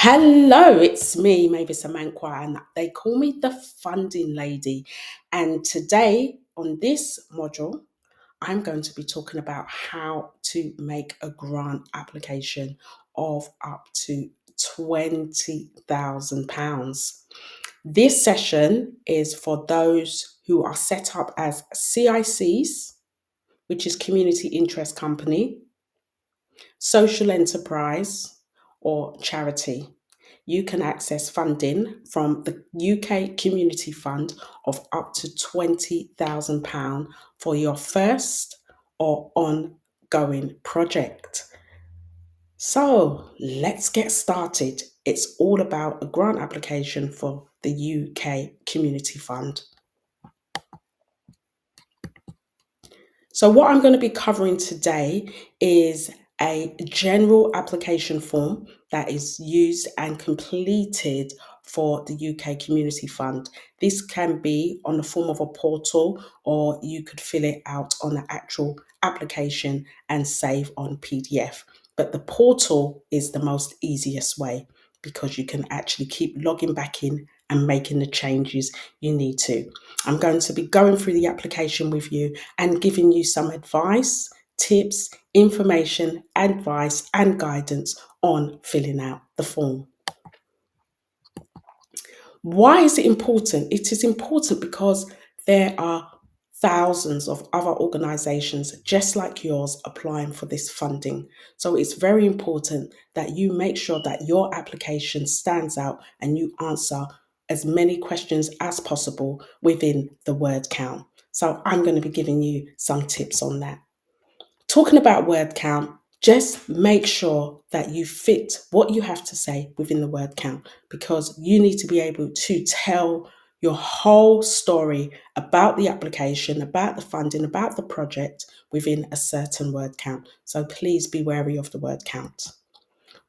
Hello, it's me, Mavis Amankwa, and they call me the funding lady. And today, on this module, I'm going to be talking about how to make a grant application of up to £20,000. This session is for those who are set up as CICs, which is Community Interest Company, social enterprise, or charity. You can access funding from the UK Community Fund of up to £20,000 for your first or ongoing project. So let's get started. It's all about a grant application for the UK Community Fund. So, what I'm going to be covering today is a general application form that is used and completed for the UK Community Fund. This can be on the form of a portal, or you could fill it out on the actual application and save on PDF. But the portal is the most easiest way because you can actually keep logging back in and making the changes you need to. I'm going to be going through the application with you and giving you some advice, tips, information, advice, and guidance on filling out the form. Why is it important? It is important because there are thousands of other organizations just like yours applying for this funding. So it's very important that you make sure that your application stands out and you answer as many questions as possible within the word count. So I'm going to be giving you some tips on that. Talking about word count, just make sure that you fit what you have to say within the word count because you need to be able to tell your whole story about the application, about the funding, about the project within a certain word count. So please be wary of the word count.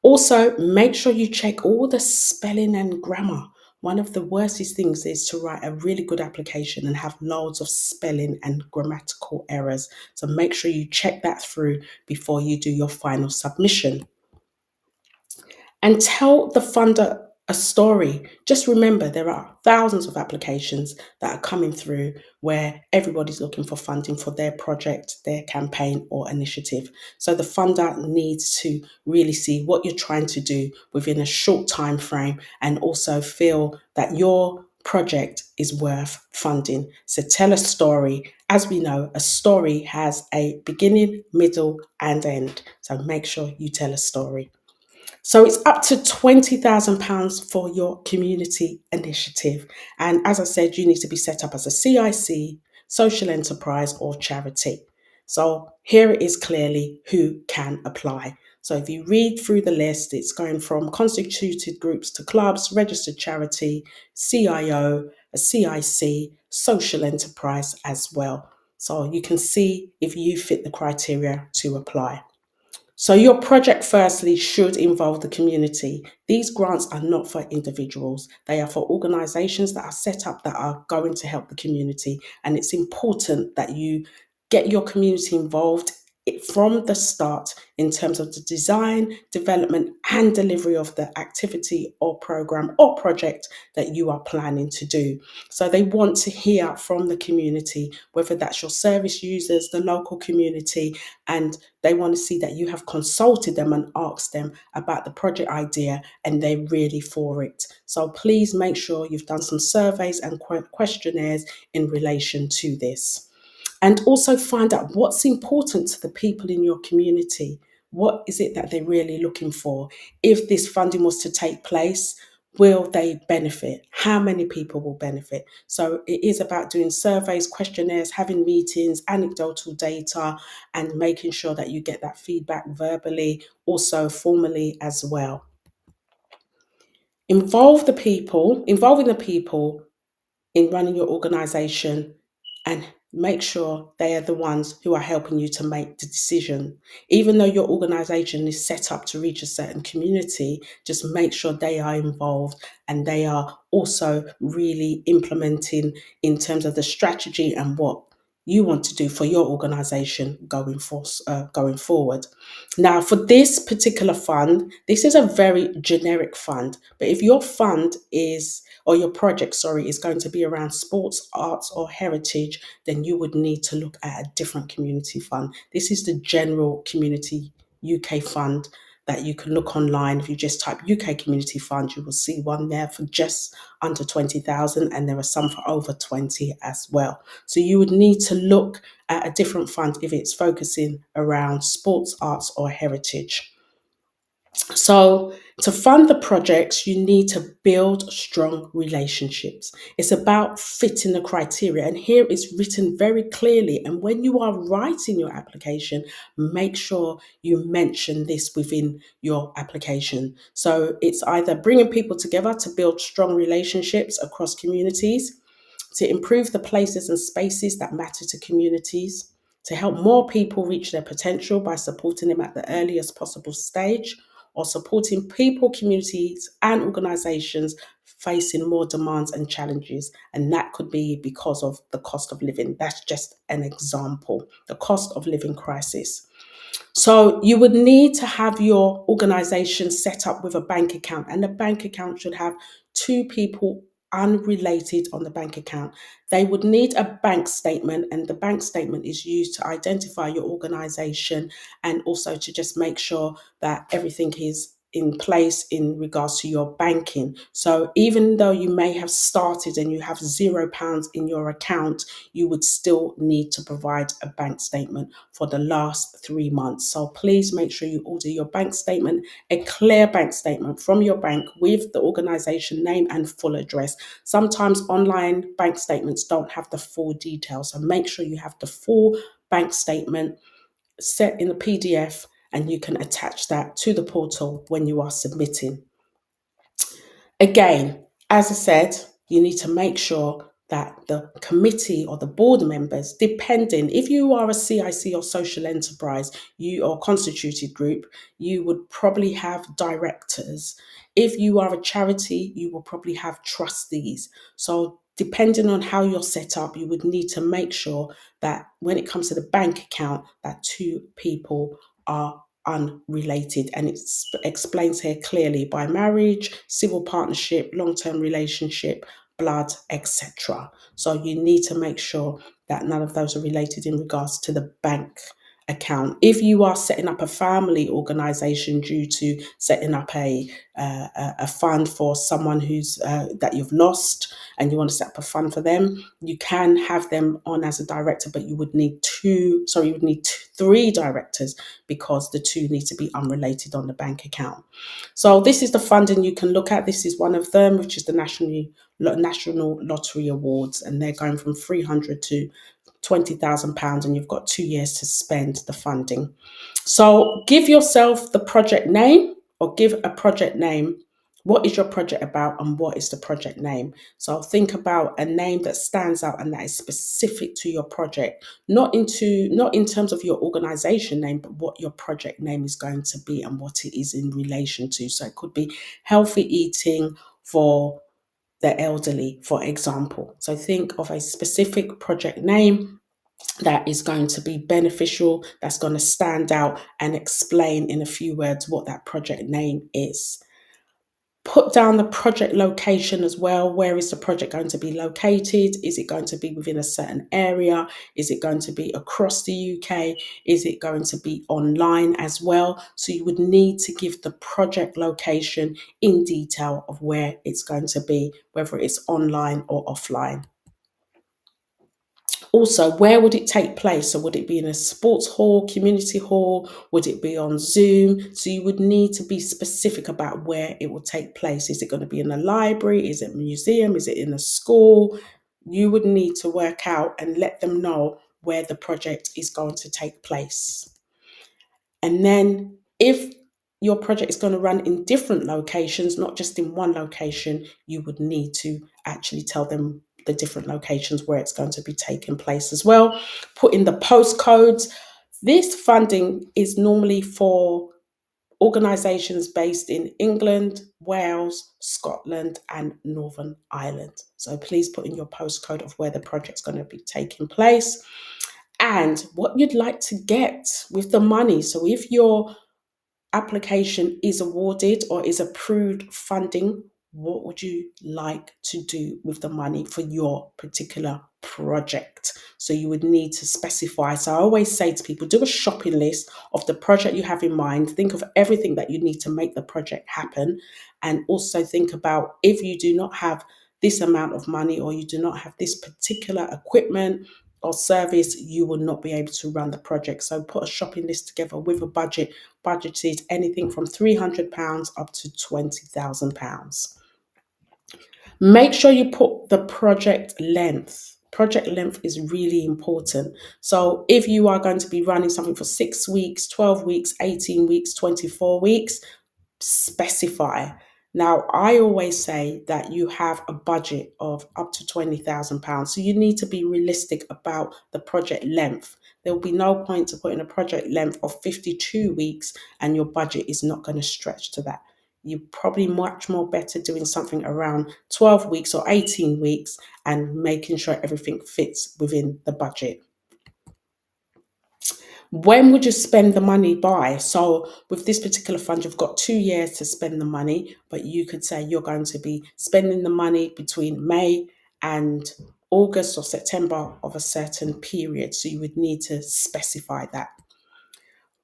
Also, make sure you check all the spelling and grammar. One of the worstest things is to write a really good application and have loads of spelling and grammatical errors. So make sure you check that through before you do your final submission. And tell the funder a story. Just remember, there are thousands of applications that are coming through where everybody's looking for funding for their project, their campaign, or initiative. So the funder needs to really see what you're trying to do within a short time frame and also feel that your project is worth funding. So tell a story. As we know, a story has a beginning, middle, and end. So make sure you tell a story. So it's up to £20,000 for your community initiative. And as I said, you need to be set up as a CIC, social enterprise, or charity. So here it is clearly who can apply. So if you read through the list, it's going from constituted groups to clubs, registered charity, CIO, a CIC, social enterprise as well. So you can see if you fit the criteria to apply. So your project firstly should involve the community. These grants are not for individuals. They are for organizations that are set up that are going to help the community. And it's important that you get your community involved from the start in terms of the design, development, and delivery of the activity or program or project that you are planning to do. So they want to hear from the community, whether that's your service users, the local community, and they want to see that you have consulted them and asked them about the project idea and they're really for it. So please make sure you've done some surveys and questionnaires in relation to this. And also find out what's important to the people in your community. What is it that they're really looking for? If this funding was to take place, will they benefit? How many people will benefit? So it is about doing surveys, questionnaires, having meetings, anecdotal data, and making sure that you get that feedback verbally, also formally as well. Involving the people in running your organization and make sure they are the ones who are helping you to make the decision. Even though your organization is set up to reach a certain community, just make sure they are involved and they are also really implementing in terms of the strategy and what you want to do for your organization going forward. Now, for this particular fund, this is a very generic fund, but if your fund is, or your project, sorry, is going to be around sports, arts, or heritage, then you would need to look at a different community fund. This is the General Community UK Fund that you can look online. If you just type UK Community Fund, you will see one there for just under 20,000, and there are some for over 20 as well. So you would need to look at a different fund if it's focusing around sports, arts, or heritage. So, to fund the projects, you need to build strong relationships. It's about fitting the criteria, and here it's written very clearly. And when you are writing your application, make sure you mention this within your application. So, it's either bringing people together to build strong relationships across communities, to improve the places and spaces that matter to communities, to help more people reach their potential by supporting them at the earliest possible stage, or supporting people, communities, and organizations facing more demands and challenges. And that could be because of the cost of living. That's just an example, the cost of living crisis. So you would need to have your organization set up with a bank account, and the bank account should have two people unrelated on the bank account. They would need a bank statement, and the bank statement is used to identify your organization and also to just make sure that everything is in place in regards to your banking. So even though you may have started and you have £0 in your account, you would still need to provide a bank statement for the last 3 months. So please make sure you order your bank statement, a clear bank statement from your bank with the organization name and full address. Sometimes online bank statements don't have the full details, so make sure you have the full bank statement set in a PDF, and you can attach that to the portal when you are submitting. Again, as I said, you need to make sure that the committee or the board members, depending if you are a CIC or social enterprise, you or constituted group, you would probably have directors. If you are a charity, you will probably have trustees. So depending on how you're set up, you would need to make sure that when it comes to the bank account, that two people are unrelated, and it explains here clearly by marriage, civil partnership, long-term relationship, blood, etc. So you need to make sure that none of those are related in regards to the bank account. If you are setting up a family organization due to setting up a fund for someone who's that you've lost, and you want to set up a fund for them, you can have them on as a director, but you would need three directors, because the two need to be unrelated on the bank account. So this is the funding you can look at. This is one of them, which is the National Lottery Awards, and they're going from £300 to £20,000, and you've got 2 years to spend the funding. So give yourself the project name, or give a project name. What is your project about, and what is the project name? So think about a name that stands out and that is specific to your project, not in terms of your organization name, but what your project name is going to be and what it is in relation to. So it could be healthy eating for the elderly, for example. So think of a specific project name that is going to be beneficial, that's going to stand out, and explain in a few words what that project name is. Put down the project location as well. Where is the project going to be located? Is it going to be within a certain area? Is it going to be across the UK? Is it going to be online as well? So you would need to give the project location in detail of where it's going to be, whether it's online or offline. Also, where would it take place? So would it be in a sports hall, community hall? Would it be on Zoom? So you would need to be specific about where it will take place. Is it going to be in a library? Is it a museum? Is it in a school? You would need to work out and let them know where the project is going to take place. And then if your project is going to run in different locations, not just in one location, you would need to actually tell them the different locations where it's going to be taking place as well. Put in the postcodes. This funding is normally for organisations based in England, Wales, Scotland, and Northern Ireland. So please put in your postcode of where the project's going to be taking place and what you'd like to get with the money. So if your application is awarded or is approved funding, what would you like to do with the money for your particular project? So you would need to specify. So I always say to people, do a shopping list of the project you have in mind. Think of everything that you need to make the project happen. And also think about if you do not have this amount of money or you do not have this particular equipment or service, you will not be able to run the project. So put a shopping list together with a budget, budgeted anything from £300 up to £20,000. Make sure you put the project length. Project length is really important. So if you are going to be running something for 6 weeks, 12 weeks, 18 weeks, 24 weeks, specify. Now, I always say that you have a budget of up to £20,000. So you need to be realistic about the project length. There will be no point to put in a project length of 52 weeks and your budget is not going to stretch to that. You're probably much more better doing something around 12 weeks or 18 weeks and making sure everything fits within the budget. When would you spend the money by? So with this particular fund, you've got 2 years to spend the money, but you could say you're going to be spending the money between May and August or September of a certain period. So you would need to specify that.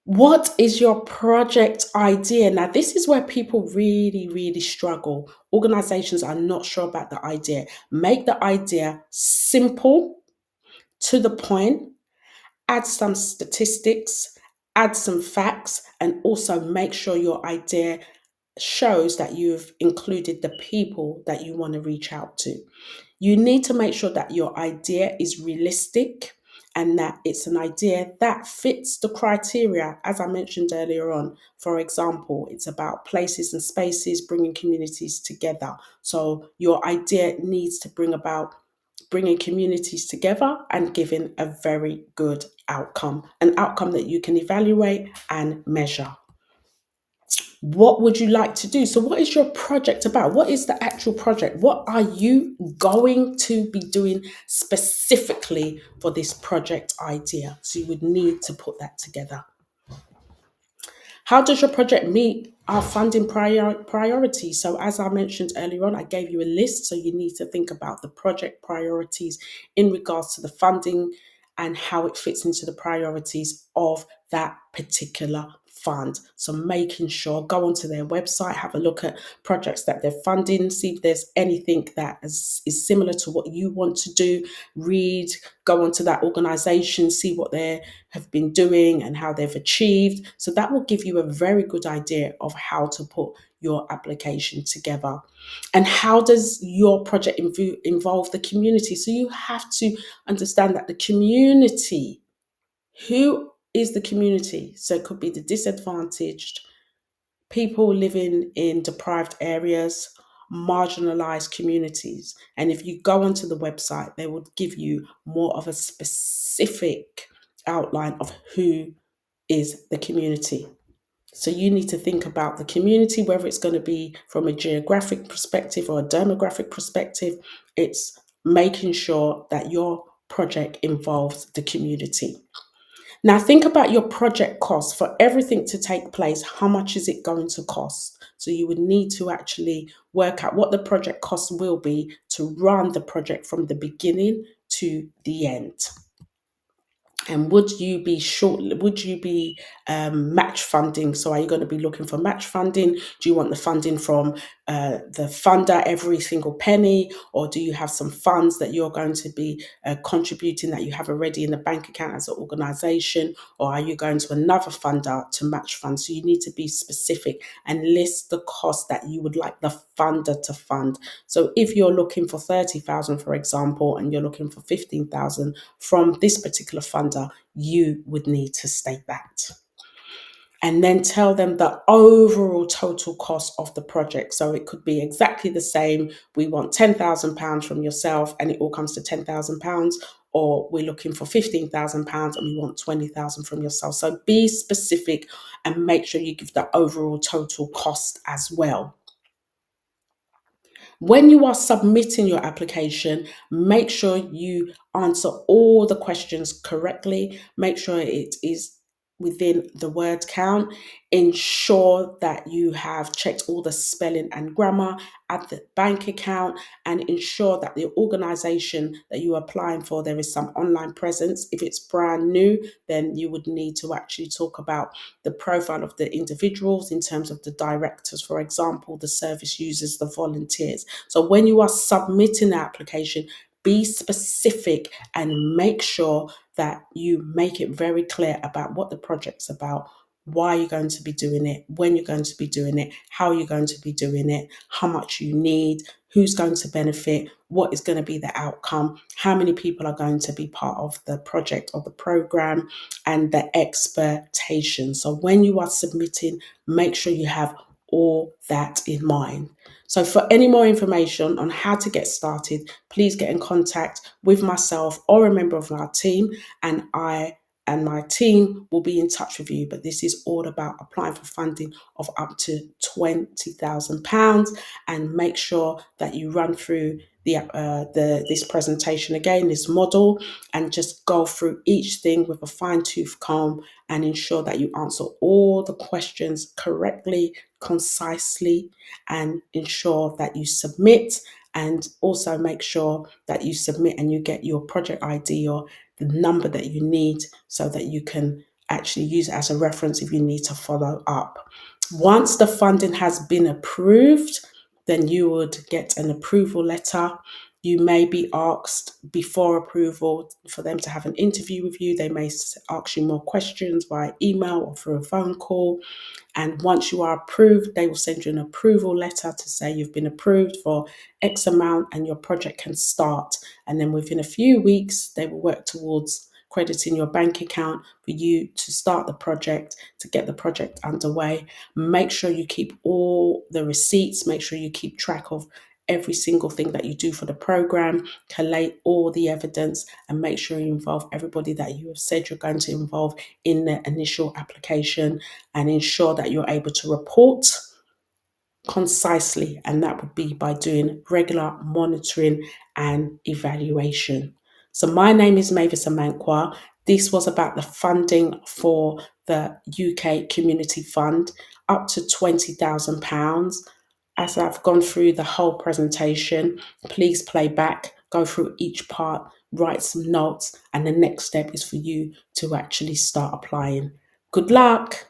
What is your project idea? Now, this is where people really, really struggle. Organizations are not sure about the idea. Make the idea simple, to the point, add some statistics, add some facts, and also make sure your idea shows that you've included the people that you want to reach out to. You need to make sure that your idea is realistic and that it's an idea that fits the criteria, as I mentioned earlier on. For example, it's about places and spaces, bringing communities together. So your idea needs to bring about bringing communities together and giving a very good outcome, an outcome that you can evaluate and measure. What would you like to do? So, what is your project about? What is the actual project? What are you going to be doing specifically for this project idea? So, you would need to put that together. How does your project meet our funding priorities? So, as I mentioned earlier on, I gave you a list. So, you need to think about the project priorities in regards to the funding and how it fits into the priorities of that particular fund. So making sure, go onto their website, have a look at projects that they're funding, see if there's anything that is similar to what you want to do, read, go onto that organization, see what they have been doing and how they've achieved. So that will give you a very good idea of how to put your application together. And how does your project involve the community? So you have to understand that the community, who is the community? So it could be the disadvantaged, people living in deprived areas, marginalized communities. And if you go onto the website, they would give you more of a specific outline of who is the community. So you need to think about the community, whether it's going to be from a geographic perspective or a demographic perspective. It's making sure that your project involves the community. Now think about your project cost for everything to take place. How much is it going to cost? So you would need to actually work out what the project cost will be to run the project from the beginning to the end. And would you be match funding? So are you going to be looking for match funding? Do you want the funding from the funder every single penny? Or do you have some funds that you're going to be contributing that you have already in the bank account as an organization? Or are you going to another funder to match fund? So you need to be specific and list the cost that you would like the funder to fund. So if you're looking for 30,000, for example, and you're looking for 15,000 from this particular funder, you would need to state that. And then tell them the overall total cost of the project. So it could be exactly the same. We want £10,000 from yourself and it all comes to £10,000. or we're looking for £15,000 and we want 20,000 from yourself. So be specific and make sure you give the overall total cost as well. When you are submitting your application, make sure you answer all the questions correctly. Make sure it is within the word count. Ensure that you have checked all the spelling and grammar at the bank account, and ensure that the organization that you're applying for, there is some online presence. If it's brand new, then you would need to actually talk about the profile of the individuals in terms of the directors, for example, the service users, the volunteers. So when you are submitting the application, be specific and make sure that you make it very clear about what the project's about, why you're going to be doing it, when you're going to be doing it, how you're going to be doing it, how much you need, who's going to benefit, what is going to be the outcome, how many people are going to be part of the project or the program, and the expectations. So when you are submitting, make sure you have all that in mind. So for any more information on how to get started, please get in contact with myself or a member of our team, and I and my team will be in touch with you. But this is all about applying for funding of up to £20,000, and make sure that you run through this presentation again, this model, and just go through each thing with a fine-tooth comb and ensure that you answer all the questions correctly, concisely, and ensure that you submit. And also make sure that you submit and you get your project ID or the number that you need, so that you can actually use it as a reference if you need to follow up. Once the funding has been approved, then you would get an approval letter. You may be asked before approval for them to have an interview with you. They may ask you more questions via email or through a phone call. And once you are approved, they will send you an approval letter to say you've been approved for X amount and your project can start. And then within a few weeks, they will work towards crediting your bank account for you to start the project, to get the project underway. Make sure you keep all the receipts, make sure you keep track of every single thing that you do for the program, collate all the evidence, and make sure you involve everybody that you have said you're going to involve in the initial application, and ensure that you're able to report concisely, and that would be by doing regular monitoring and evaluation. So my name is Mavis Amankwa. This was about the funding for the UK Community Fund, up to £20,000. As I've gone through the whole presentation, please play back, go through each part, write some notes, and the next step is for you to actually start applying. Good luck.